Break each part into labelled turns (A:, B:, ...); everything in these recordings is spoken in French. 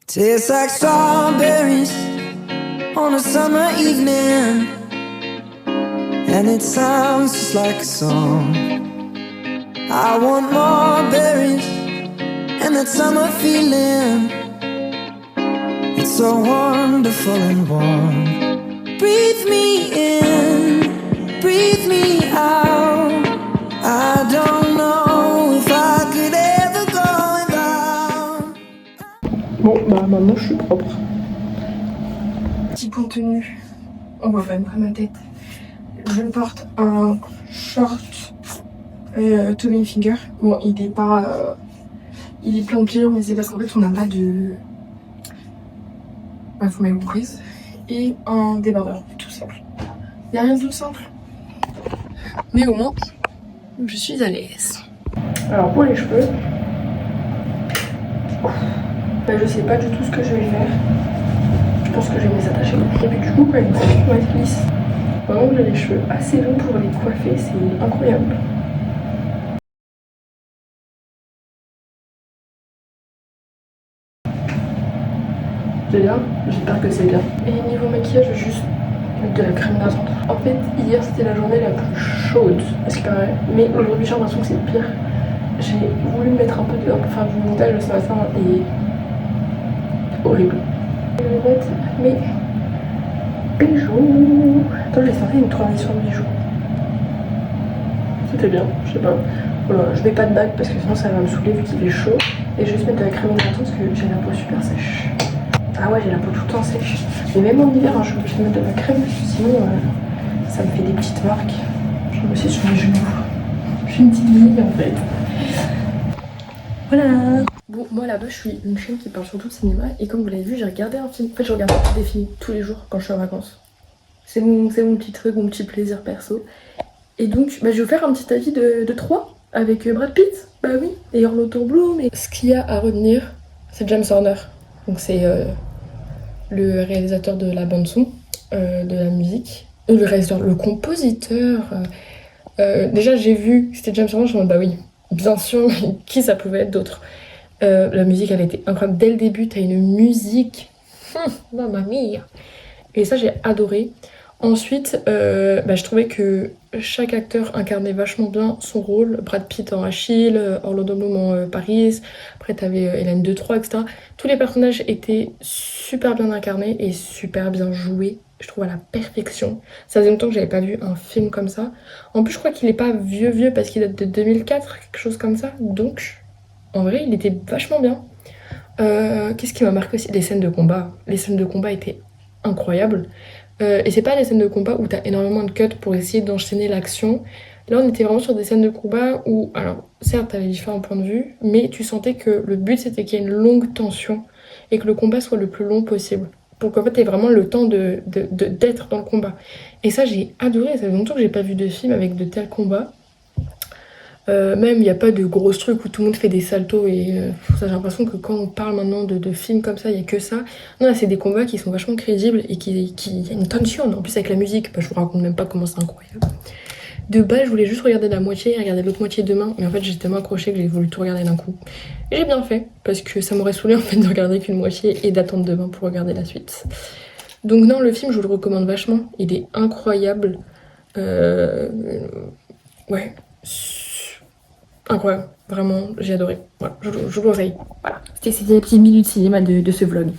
A: Tastes like strawberries on a summer evening, and it sounds just like a song. I want more berries and that summer feeling. It's so wonderful and warm. Breathe me in, breathe me out. I don't know if I could ever go without.
B: Bon, bah maintenant je suis propre. Petit contenu, on voit même pas ma tête. Je porte un short Tommy Hilfiger. Bon, il est pas. Il est plein de pliures, mais c'est parce qu'en fait on n'a pas de. Bah, vous m'avez comprise. Et un débardeur, tout simple. Il n'y a rien de tout simple. Mais au moins, je suis à l'aise. Alors pour les cheveux, bah, je sais pas du tout ce que je vais faire. Je pense que je vais me les attacher. Et puis du coup, quand ils vont être lisses. Vraiment, j'ai les cheveux assez longs pour les coiffer, c'est incroyable. C'est bien, j'espère que c'est bien. Et niveau maquillage, je vais juste mettre de la crème hydratante. En fait, hier c'était la journée la plus chaude, à ce qui paraît. Mais aujourd'hui, j'ai l'impression que c'est pire. J'ai voulu mettre un peu de enfin, du montage ce matin et horrible. Je vais mettre mes bijoux. Attends, j'ai sorti une transition de bijoux. C'était bien, je sais pas. Voilà, je mets pas de bague parce que sinon ça va me saouler vu qu'il est chaud. Et je vais juste mettre de la crème hydratante parce que j'ai la peau super sèche. Ah ouais, j'ai la peau tout le temps sèche. Mais même en hiver, hein, je suis obligée de mettre de la crème parce que sinon ça me fait des petites marques. Je me suis sur les genoux. Je suis une petite bille en fait. Voilà. Bon, moi là-bas, je suis une chaîne qui parle surtout de cinéma. Et comme vous l'avez vu, j'ai regardé un film. En fait, je regarde des films tous les jours quand je suis en vacances. C'est mon petit truc, mon petit plaisir perso. Et donc, bah, je vais vous faire un petit avis de 3 avec Brad Pitt. Bah oui, et Orlando Bloom. Et ce qu'il y a à retenir, c'est James Horner. Donc c'est le réalisateur de la bande-son, de la musique. Le réalisateur, le compositeur. Déjà, j'ai vu que c'était James Horner, je me suis dit, bah oui, bien sûr, mais qui ça pouvait être d'autre. La musique, elle était incroyable. Dès le début, t'as une musique. Mamma mia. Et ça, j'ai adoré. Ensuite, je trouvais que chaque acteur incarnait vachement bien son rôle. Brad Pitt en Achille, Orlando Bloom en Paris, après t'avais Hélène de Troyes, etc. Tous les personnages étaient super bien incarnés et super bien joués, je trouve à la perfection. Ça faisait longtemps que j'avais pas vu un film comme ça. En plus, je crois qu'il est pas vieux parce qu'il date de 2004, quelque chose comme ça. Donc, en vrai, il était vachement bien. Qu'est-ce qui m'a marqué aussi? Les scènes de combat. Les scènes de combat étaient incroyables. Et c'est pas des scènes de combat où t'as énormément de cuts pour essayer d'enchaîner l'action. Là, on était vraiment sur des scènes de combat où, alors, certes, t'avais différents points de vue, mais tu sentais que le but c'était qu'il y ait une longue tension et que le combat soit le plus long possible. Pour qu'en fait, t'aies vraiment le temps d'être dans le combat. Et ça, j'ai adoré. Ça fait longtemps que j'ai pas vu de film avec de tels combats. Même il n'y a pas de gros trucs où tout le monde fait des saltos et ça, j'ai l'impression que quand on parle maintenant de films comme ça, il n'y a que ça. Non, là, c'est des combats qui sont vachement crédibles et qui y a une tension. En plus avec la musique, je vous raconte même pas comment c'est incroyable. De base, je voulais juste regarder la moitié et regarder l'autre moitié demain, mais en fait j'ai tellement accroché que j'ai voulu tout regarder d'un coup. Et j'ai bien fait, parce que ça m'aurait saoulé en fait de regarder qu'une moitié et d'attendre demain pour regarder la suite. Donc non, le film je vous le recommande vachement, il est incroyable. Ouais. Incroyable, vraiment, j'ai adoré. Voilà, je vous conseille. Voilà, c'était les petites minutes cinéma de ce vlog.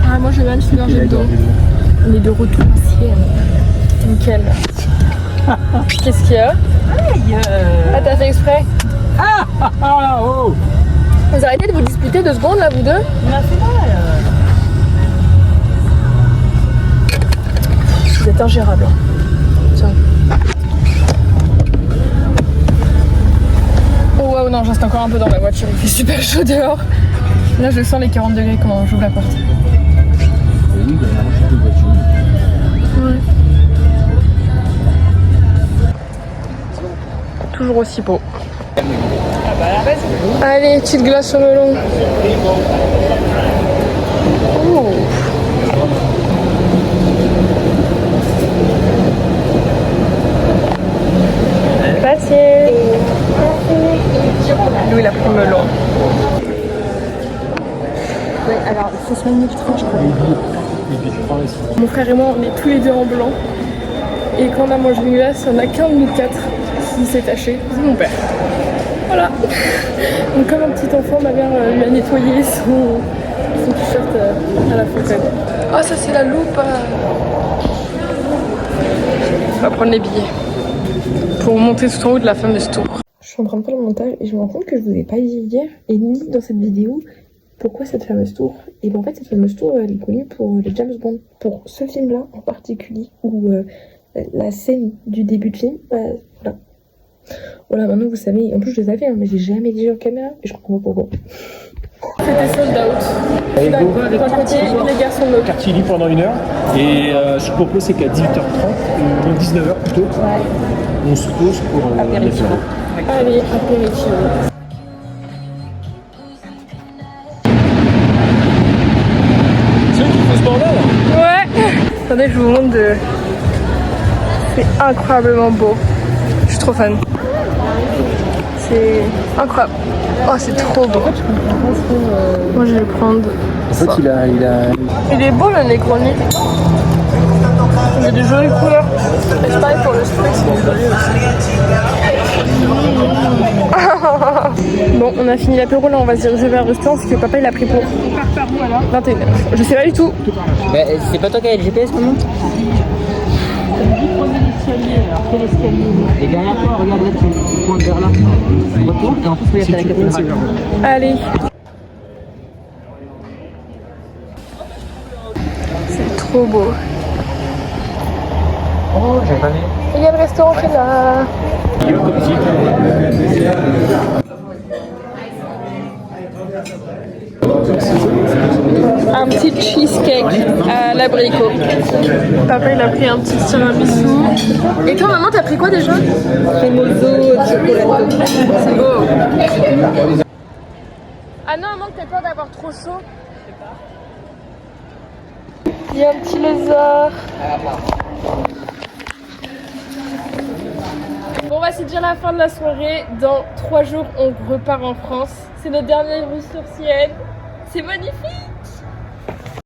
B: Ah, moi je vais une gorgée d'eau. On est de retour ici. Nickel. Qu'est-ce qu'il y a? Ah, t'as fait exprès?
C: Oh.
B: Vous arrêtez de vous disputer 2 secondes là, vous deux? Vous êtes ingérable. Tiens. Oh wow, non, je reste encore un peu dans la voiture, il fait super chaud dehors. Là, je sens les 40 degrés quand j'ouvre la porte. Ouais. Toujours aussi beau. Allez, petite glace au melon. Oh. Grazie. Lou il a pris melon. Ouais, alors il faut se manier trop, je crois. Mon frère et moi, on est tous les deux en blanc. Et quand on a mangé une glace, il n'y en a qu'un de nous quatre qui s'est taché. C'est mon père. Voilà. Donc comme un petit enfant, ma mère lui a nettoyé son t-shirt à la fontaine. Ah, ça c'est la loupe. On va prendre les billets pour monter tout en haut de la fameuse tour. Je suis en train de faire le montage et je me rends compte que je vous ai pas dit hier et ni dans cette vidéo pourquoi cette fameuse tour. Et bien en fait cette fameuse tour elle est connue pour les James Bond, pour ce film là en particulier où la scène du début de film, voilà. Voilà, maintenant vous savez, en plus je le savais, hein, mais j'ai jamais dit en caméra et je comprends pas pourquoi. C'était sold out. D'un côté, les garçons de
C: Quartier libre pendant 1 heure. Et ce que je propose, c'est qu'à 18h30, donc 19h plutôt, on se pose pour l'apéro.
B: Allez, apéritif.
C: C'est eux qui font ce bordel.
B: Ouais. Attendez, je vous montre de... C'est incroyablement beau. Je suis trop fan. C'est incroyable. Oh, c'est trop beau. Moi, je vais prendre.
C: En fait,
B: Il est beau le Negroni. Il y a des jolies couleurs. Et c'est pareil pour le steak, c'est joli aussi. Bon, on a fini l'apéro, là on va se diriger vers le restaurant parce que papa il a pris pour. On part par où alors 21h. Je sais pas du tout.
D: Bah, c'est pas toi qui as le GPS maintenant? Alors quel escalier? Et derrière toi, regarde là, tu pointes vers là. Retourne et en plus, regarde la cathédrale.
B: Allez. C'est trop beau.
D: Oh, j'avais pas vu.
B: Il y a le restaurant qui est là. Un petit cheesecake à l'abricot. Papa il a pris un petit tiramisu. Et toi maman t'as pris quoi déjà?
D: Cremoso, chocolato.
B: C'est beau. Ah non maman t'as peur d'avoir trop chaud? Il y a un petit lézard. Bon bah c'est déjà la fin de la soirée. Dans 3 jours on repart en France. C'est notre dernière rue sur Sienne. C'est magnifique.